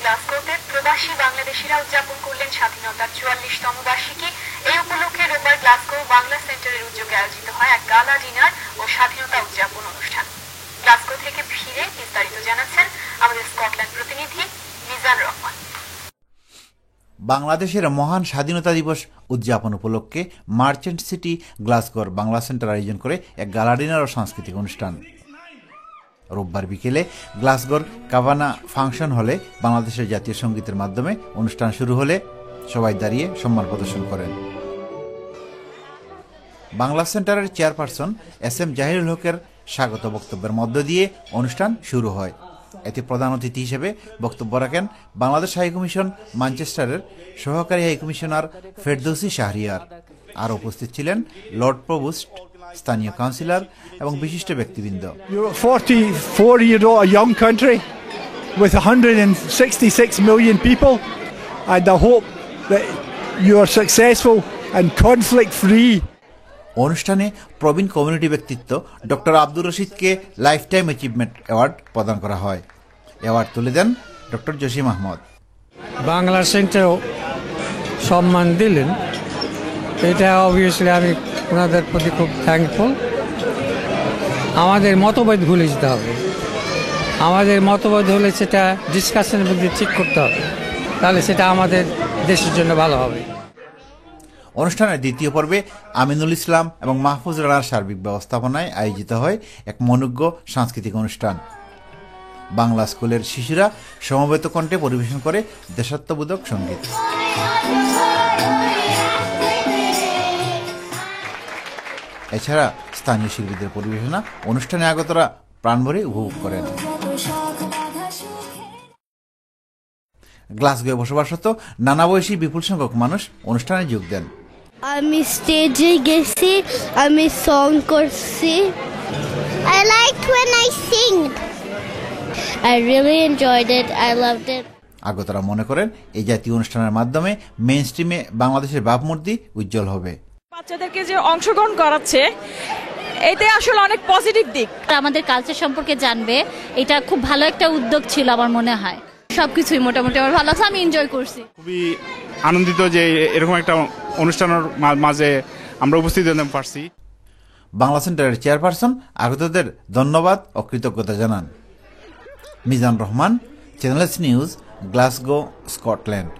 গ্লাসগোতে প্রবাসী বাংলাদেশিরা উদযাপন করলেন স্বাধীনতার 44তম বার্ষিকী। এই উপলক্ষে রোববার গ্লাসগো বাংলা সেন্টারের উদ্যোগে আয়োজিত হয় এক গালা ডিনার ও স্বাধীনতা উদযাপন অনুষ্ঠান। গ্লাসগো থেকে ফিরে বিস্তারিত জানাচ্ছেন আমাদের স্কটল্যান্ড প্রতিনিধি মিজান রহমান। বাংলাদেশের মহান স্বাধীনতা দিবস উদযাপন উপলক্ষে মার্চেন্ট সিটি গ্লাসগোর বাংলা সেন্টার আয়োজন করে এক গালা ডিনার ও সাংস্কৃতিক অনুষ্ঠান। রোববার বিকেলে গ্লাসগোর কাভানা ফাংশন হলে বাংলাদেশের জাতীয় সঙ্গীতের মাধ্যমে অনুষ্ঠান শুরু হলে সবাই দাঁড়িয়ে সম্মান প্রদর্শন করেন। বাংলা সেন্টারের চেয়ারপারসন এস.এম. জাহিরুল হকের স্বাগত বক্তব্যের মধ্য দিয়ে অনুষ্ঠান শুরু হয়। এতে প্রধান অতিথি হিসেবে বক্তব্য রাখেন বাংলাদেশ হাইকমিশন ম্যানচেস্টারের সহকারী হাইকমিশনার ফেরদৌসী শাহরিয়ার। আর উপস্থিত ছিলেন লর্ড প্রভোস্ট, স্থানীয় কাউন্সিলর এবং বিশিষ্ট ব্যক্তিবৃন্দ। 44-year-old a young country with 166 million people, and I hope that you are successful and conflict free. অনুষ্ঠানে প্রবীণ কমিউনিটি ব্যক্তিত্ব ডক্টর আব্দুর রশিদকে লাইফ টাইম অ্যাচিভমেন্ট অ্যাওয়ার্ড প্রদান করা হয়। অ্যাওয়ার্ড তুলে দেন ডক্টর জসিম আহমদ। বাংলা সেন্টার সম্মান দিলেন, এটা অবভিয়াসলি আমি ওনাদের প্রতি খুব থ্যাঙ্কফুল। আমাদের মতভেদ ভুলে যেতে হবে, আমাদের মতভেদ হলে সেটা ডিসকাশনের মধ্যে ঠিক করতে হবে, তাহলে সেটা আমাদের দেশের জন্য ভালো হবে। অনুষ্ঠানের দ্বিতীয় পর্বে আমিনুল ইসলাম এবং মাহফুজ রানার সার্বিক ব্যবস্থাপনায় আয়োজিত হয় এক মনোজ্ঞ সাংস্কৃতিক অনুষ্ঠান। বাংলা স্কুলের শিশুরা সমবেত কণ্ঠে পরিবেশন করে দেশাত্মবোধক সঙ্গীত। এছাড়া স্থানীয় শিল্পীদের পরিবেশনা অনুষ্ঠানে আগতরা প্রাণভরে উপভোগ করেন। গ্লাসগোয় বসবাসরত নানা বয়সী বিপুল সংখ্যক মানুষ অনুষ্ঠানে যোগ দেন। আমি স্টেজে গেছি, আমি সং করছি। I liked when I sing. I really enjoyed it. I loved it. আগতরা মনে করেন এই জাতীয় অনুষ্ঠানের মাধ্যমে মেইন স্ট্রিমে বাংলাদেশের ভাবমূর্তি উজ্জ্বল হবে। বাচ্চাদেরকে যে অংশগ্রহণ করাচ্ছে, এতে আসলে অনেক পজিটিভ দিক। আমাদের কালচার সম্পর্কে জানবে, এটা খুব ভালো একটা উদ্যোগ ছিল আমার মনে হয়। সবকিছুই মোটামুটি আমার ভালো আছে, আমি এনজয় করছি। খুবই আনন্দিত যে এরকম একটা অনুষ্ঠানের মাঝে আমরা উপস্থিত হতে পারছি। বাংলা সেন্টারের চেয়ারপারসন আগতদের ধন্যবাদ ও কৃতজ্ঞতা জানান। Mizan Rahman, channel news, Glasgow, Scotland.